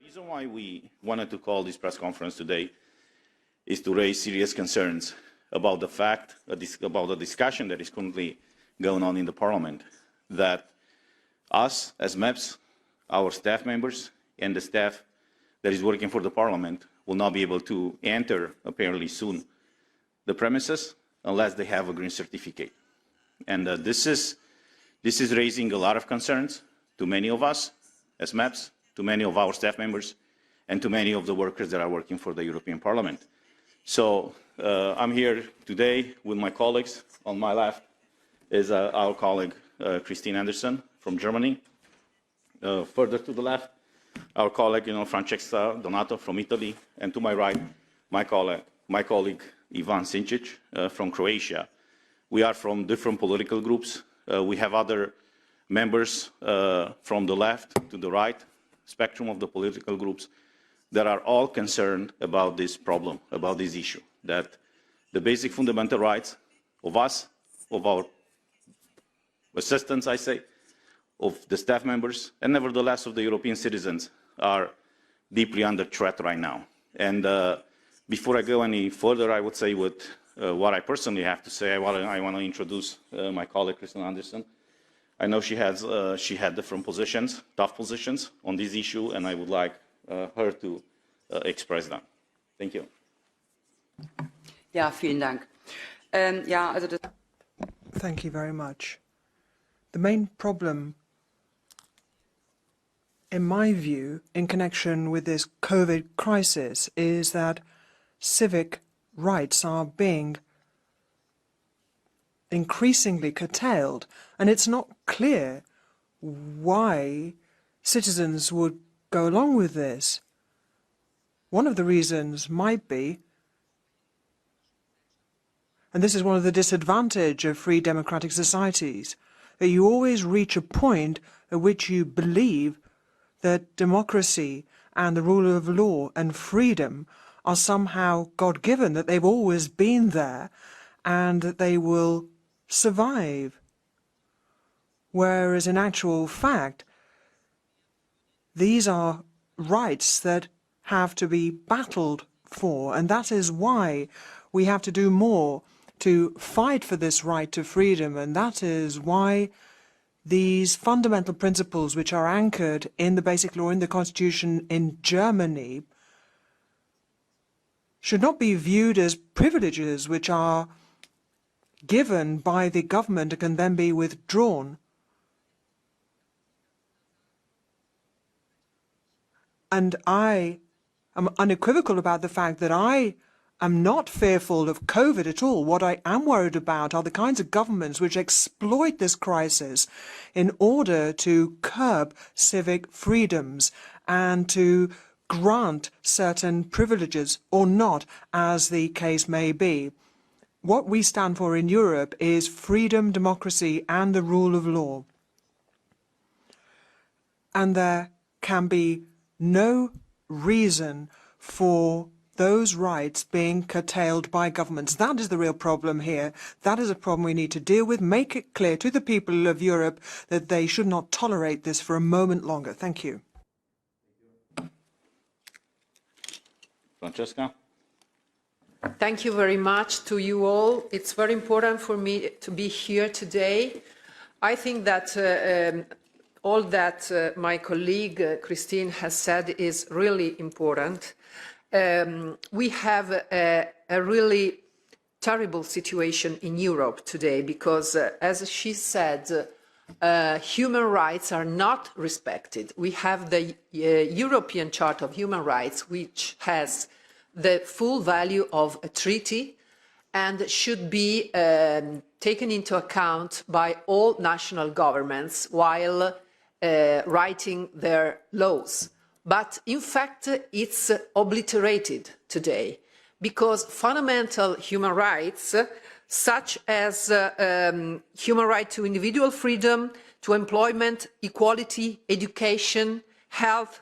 The reason why we wanted to call this press conference today is to raise serious concerns about the fact, about the discussion that is currently going on in the Parliament, that us as MEPs, our staff members, and the staff that is working for the Parliament will not be able to enter, apparently soon, the premises unless they have a green certificate. And this is raising a lot of concerns to many of us as MEPs, to many of our staff members, and to many of the workers that are working for the European Parliament. So I'm here today with my colleagues. On my left is our colleague Christine Anderson from Germany. Further to the left, our colleague Francesca Donato from Italy, and to my right, my colleague Ivan Sinčić from Croatia. We are from different political groups. We have other members from the left to the right spectrum of the political groups that are all concerned about this problem, about this issue, that the basic fundamental rights of us, of our assistants, I say, of the staff members, and nevertheless of the European citizens are deeply under threat right now. And before I go any further, I would say what I personally have to say. I want to introduce my colleague, Christine Anderson. I know she had different positions, tough positions on this issue, and I would like her to express them. Thank you. Ja, vielen Dank. Thank you very much. The main problem, in my view, in connection with this COVID crisis is that civic rights are being increasingly curtailed, and it's not clear why citizens would go along with this. One of the reasons might be, and this is one of the disadvantages of free democratic societies, that you always reach a point at which you believe that democracy and the rule of law and freedom are somehow God-given, that they've always been there and that they will survive. Whereas in actual fact, these are rights that have to be battled for, and that is why we have to do more to fight for this right to freedom, and that is why these fundamental principles which are anchored in the basic law, in the constitution in Germany, should not be viewed as privileges which are given by the government and can then be withdrawn. And I am unequivocal about the fact that I am not fearful of COVID at all. What I am worried about are the kinds of governments which exploit this crisis in order to curb civic freedoms and to grant certain privileges or not, as the case may be. What we stand for in Europe is freedom, democracy, and the rule of law. And there can be no reason for those rights being curtailed by governments. That is the real problem here. That is a problem we need to deal with. Make it clear to the people of Europe that they should not tolerate this for a moment longer. Thank you. Francesca? Thank you very much to you all. It's very important for me to be here today. I think that all that my colleague Christine has said is really important. We have a really terrible situation in Europe today because, as she said, human rights are not respected. We have the European Charter of Human Rights, which has the full value of a treaty and should be taken into account by all national governments while writing their laws. But in fact, it's obliterated today because fundamental human rights, such as human right to individual freedom, to employment, equality, education, health,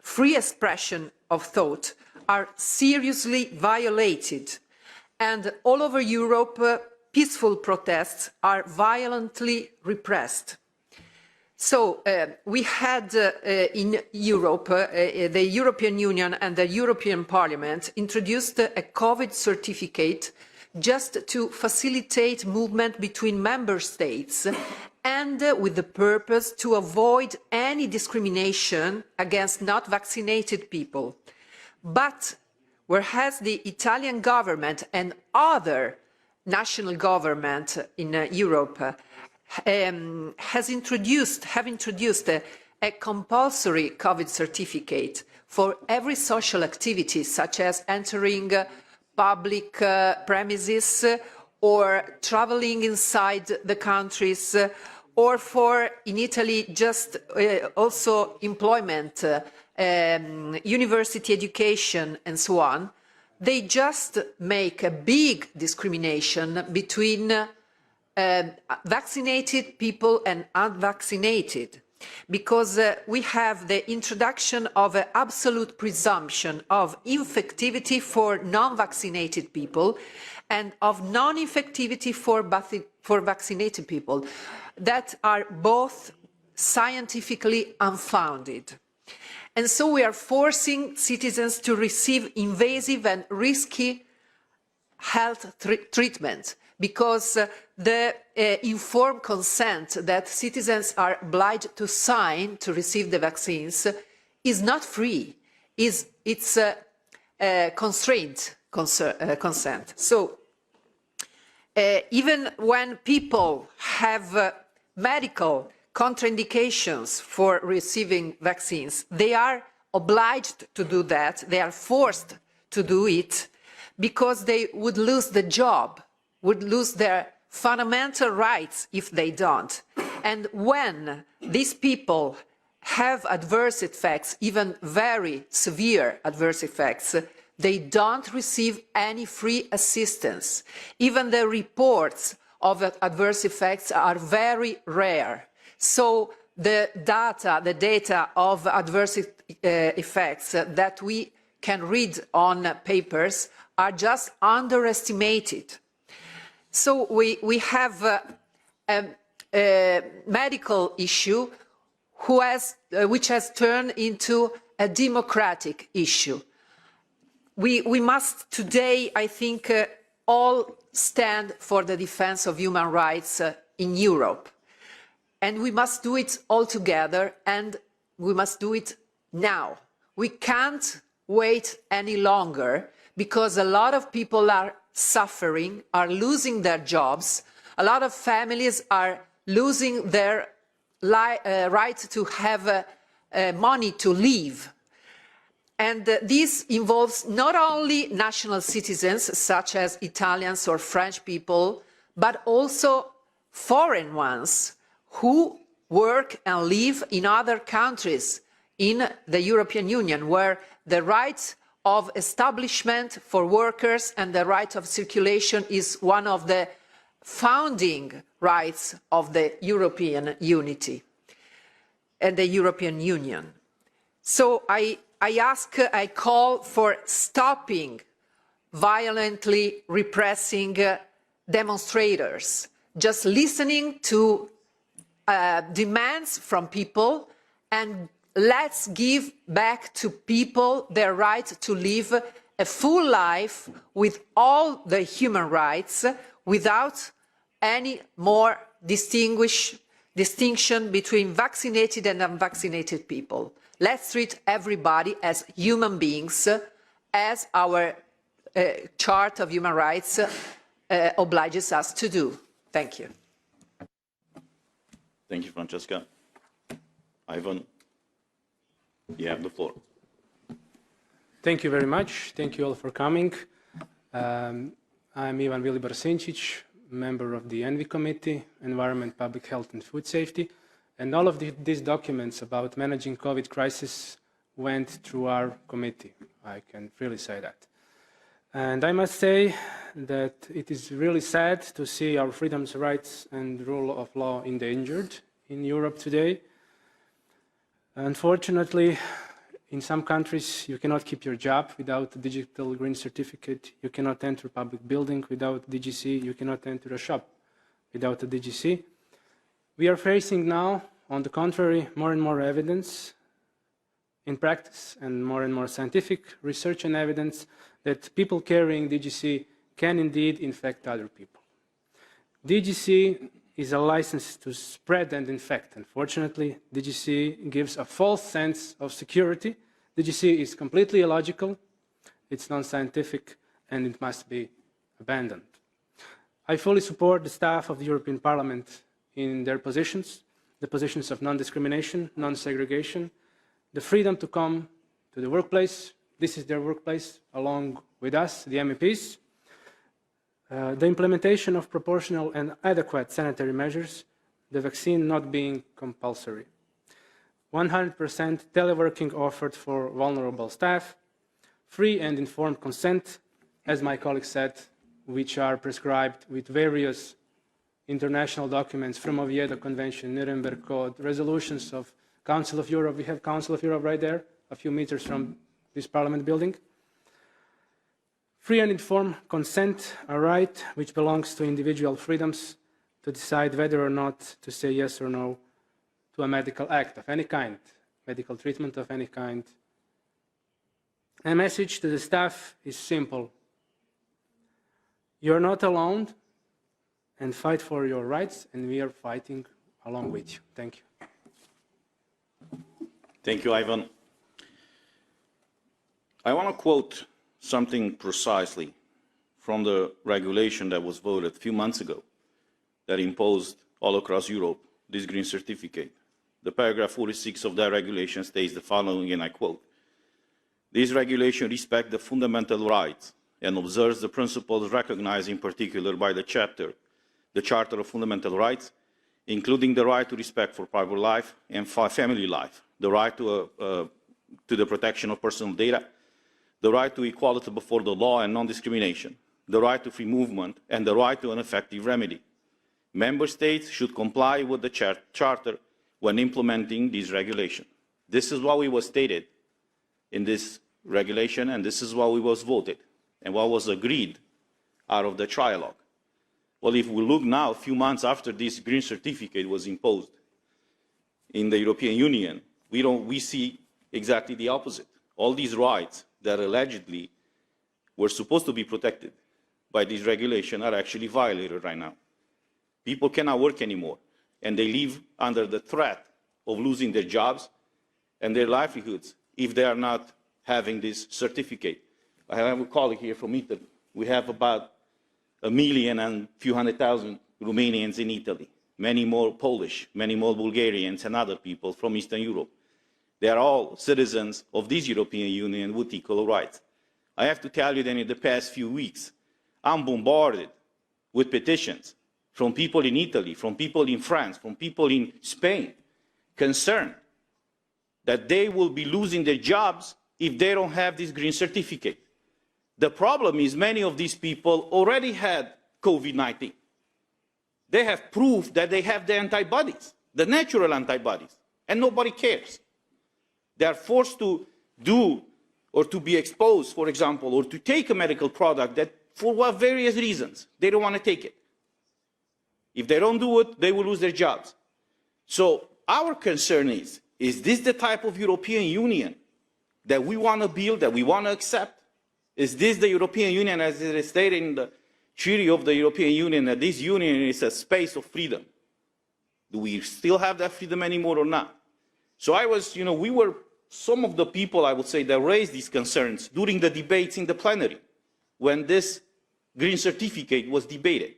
free expression of thought, are seriously violated. And all over Europe, peaceful protests are violently repressed. So we had in Europe, the European Union and the European Parliament introduced a COVID certificate just to facilitate movement between member states and with the purpose to avoid any discrimination against not vaccinated people. But whereas the Italian government and other national governments in Europe have introduced a compulsory COVID certificate for every social activity, such as entering public premises or traveling inside the countries, or for, in Italy, just also employment, university education, and so on. They just make a big discrimination between vaccinated people and unvaccinated, because we have the introduction of an absolute presumption of infectivity for non-vaccinated people and of non-infectivity for vaccinated people that are both scientifically unfounded. And so we are forcing citizens to receive invasive and risky health treatment, because the informed consent that citizens are obliged to sign to receive the vaccines is not free. It's a constrained consent. So even when people have medical contraindications for receiving vaccines, they are obliged to do that. They are forced to do it because they would lose the job, would lose their fundamental rights if they don't. And when these people have adverse effects, even very severe adverse effects, they don't receive any free assistance. Even the reports of adverse effects are very rare. So the data of adverse effects that we can read on papers are just underestimated. So we have a medical issue which has turned into a democratic issue. We must today, I think, all stand for the defense of human rights in Europe. And we must do it all together, and we must do it now. We can't wait any longer, because a lot of people are suffering, are losing their jobs. A lot of families are losing their right to have money to live. And this involves not only national citizens, such as Italians or French people, but also foreign ones who work and live in other countries in the European Union, where the right of establishment for workers and the right of circulation is one of the founding rights of the European unity and the European Union. So I call for stopping violently repressing demonstrators, just listening to demands from people, and let's give back to people their right to live a full life with all the human rights, without any more distinction between vaccinated and unvaccinated people. Let's treat everybody as human beings, as our Chart of Human Rights obliges us to do. Thank you. Thank you, Francesca. Ivan, you have the floor. Thank you very much. Thank you all for coming. I'm Ivan Vilibar Sinčić, member of the ENVI Committee, Environment, Public Health and Food Safety. And all of these documents about managing COVID crisis went through our committee. I can freely say that. And I must say that it is really sad to see our freedoms, rights and rule of law endangered in Europe today. Unfortunately, in some countries, you cannot keep your job without a digital green certificate. You cannot enter a public building without DGC. You cannot enter a shop without a DGC. We are facing now On the contrary, more and more evidence in practice and more scientific research and evidence that people carrying DGC can indeed infect other people. DGC is a license to spread and infect. Unfortunately, DGC gives a false sense of security. DGC is completely illogical, it's non-scientific, and it must be abandoned. I fully support the staff of the European Parliament in their positions, the positions of non-discrimination, non-segregation, the freedom to come to the workplace. This is their workplace, along with us, the MEPs. The implementation of proportional and adequate sanitary measures, the vaccine not being compulsory. 100% teleworking offered for vulnerable staff, free and informed consent, as my colleague said, which are prescribed with various international documents from Oviedo Convention, Nuremberg Code, resolutions of Council of Europe. We have Council of Europe right there, a few meters from this Parliament building. Free and informed consent, a right which belongs to individual freedoms to decide whether or not to say yes or no to a medical act of any kind, medical treatment of any kind. A message to the staff is simple. You're not alone, and fight for your rights, and we are fighting along with you. Thank you. Thank you, Ivan. I want to quote something precisely from the regulation that was voted a few months ago that imposed all across Europe this green certificate. The paragraph 46 of that regulation states the following, and I quote, "This regulation respects the fundamental rights and observes the principles recognized in particular by the Charter of Fundamental Rights, including the right to respect for private life and family life, the right to the protection of personal data, the right to equality before the law and non-discrimination, the right to free movement, and the right to an effective remedy. Member States should comply with the Charter when implementing this regulation." This is what we was stated in this regulation, and this is what we was voted, and what was agreed out of the trialogue. Well, if we look now, a few months after this green certificate was imposed in the European Union, we see exactly the opposite. All these rights that allegedly were supposed to be protected by this regulation are actually violated right now. People cannot work anymore, and they live under the threat of losing their jobs and their livelihoods if they are not having this certificate. I have a colleague here from Italy. We have about 1 million and a few 100,000 Romanians in Italy, many more Polish, many more Bulgarians and other people from Eastern Europe. They are all citizens of this European Union with equal rights. I have to tell you that in the past few weeks, I'm bombarded with petitions from people in Italy, from people in France, from people in Spain, concerned that they will be losing their jobs if they don't have this green certificate. The problem is many of these people already had COVID-19. They have proof that they have the antibodies, the natural antibodies, and nobody cares. They are forced to do or to be exposed, for example, or to take a medical product that for various reasons, they don't want to take it. If they don't do it, they will lose their jobs. So our concern is this the type of European Union that we want to build, that we want to accept? Is this the European Union, as it is stated in the Treaty of the European Union, that this union is a space of freedom? Do we still have that freedom anymore or not? So we were some of the people, I would say, that raised these concerns during the debates in the plenary when this green certificate was debated.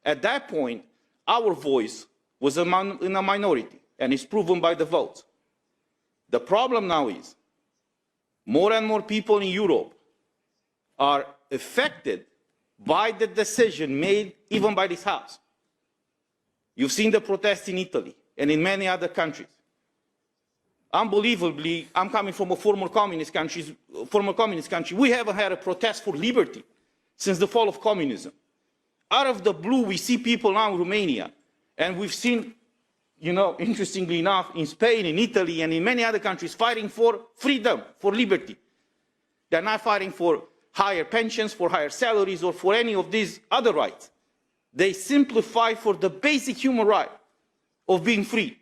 At that point, our voice was in a minority, and it's proven by the votes. The problem now is more and more people in Europe are affected by the decision made even by this House. You've seen the protests in Italy and in many other countries. Unbelievably, I'm coming from a former communist country. We haven't had a protest for liberty since the fall of communism. Out of the blue, we see people now in Romania, and we've seen, interestingly enough, in Spain, in Italy, and in many other countries, fighting for freedom, for liberty. They're not fighting for higher pensions, for higher salaries, or for any of these other rights. They simply fight for the basic human right of being free.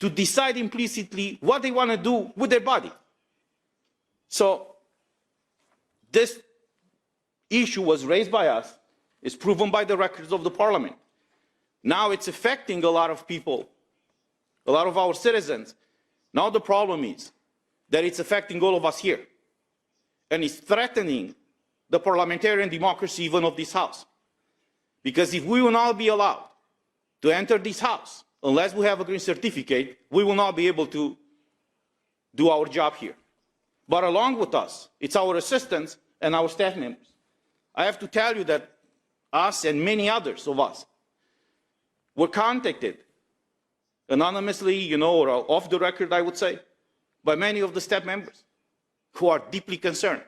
to decide implicitly what they want to do with their body. So this issue was raised by us, is proven by the records of the parliament. Now it's affecting a lot of people, a lot of our citizens. Now the problem is that it's affecting all of us here. And it's threatening the parliamentarian democracy even of this house. Because if we will not be allowed to enter this house, unless we have a green certificate, we will not be able to do our job here. But along with us, it's our assistants and our staff members. I have to tell you that us and many others of us were contacted anonymously, or off the record, I would say, by many of the staff members who are deeply concerned.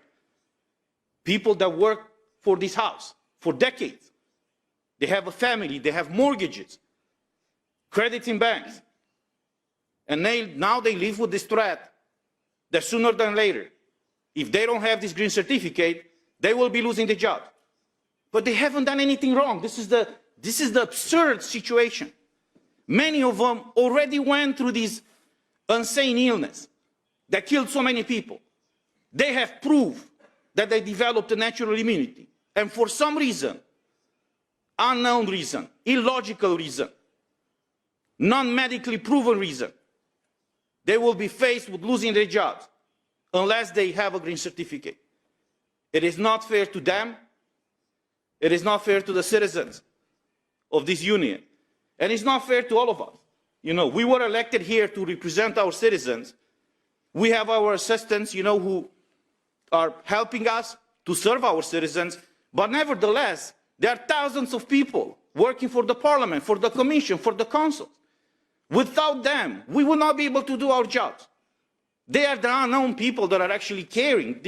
People that work for this house for decades. They have a family, they have mortgages, credits in banks. And now they live with this threat that sooner than later, if they don't have this green certificate, they will be losing their job. But they haven't done anything wrong. This is the absurd situation. Many of them already went through this insane illness that killed so many people. They have proof that they developed a natural immunity. And for some reason, unknown reason, illogical reason, non-medically proven reason, they will be faced with losing their jobs unless they have a green certificate. It is not fair to them. It is not fair to the citizens of this union. And it's not fair to all of us. We were elected here to represent our citizens. We have our assistants, who are helping us to serve our citizens. But nevertheless, there are thousands of people working for the parliament, for the commission, for the council. Without them, we will not be able to do our jobs. They are the unknown people that are actually carrying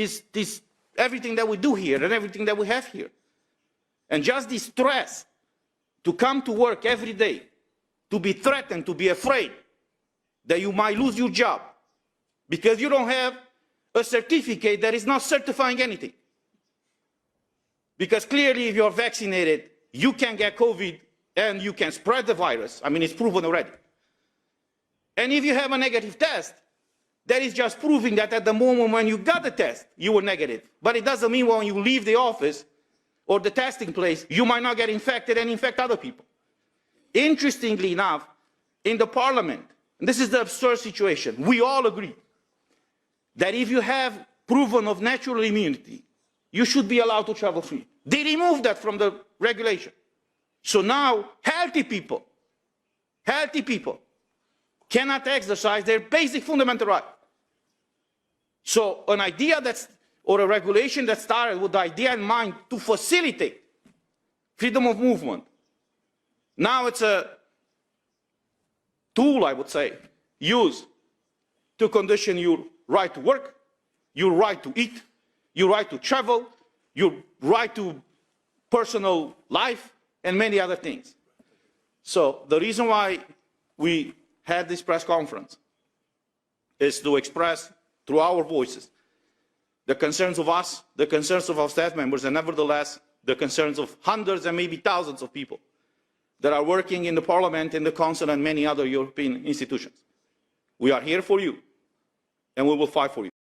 everything that we do here and everything that we have here. And just this stress to come to work every day, to be threatened, to be afraid that you might lose your job because you don't have a certificate that is not certifying anything. Because clearly if you're vaccinated, you can get COVID and you can spread the virus. I mean, it's proven already. And if you have a negative test, that is just proving that at the moment when you got the test, you were negative. But it doesn't mean when you leave the office or the testing place, you might not get infected and infect other people. Interestingly enough, in the parliament, and this is the absurd situation, we all agree that if you have proven of natural immunity, you should be allowed to travel free. They removed that from the regulation. So now, healthy people cannot exercise their basic fundamental right. So an idea or a regulation that started with the idea in mind to facilitate freedom of movement, now it's a tool, I would say, used to condition your right to work, your right to eat, your right to travel, your right to personal life, and many other things. So the reason why we had this press conference is to express through our voices the concerns of us, the concerns of our staff members, and nevertheless the concerns of hundreds and maybe thousands of people that are working in the Parliament, in the Council, and many other European institutions. We are here for you, and we will fight for you.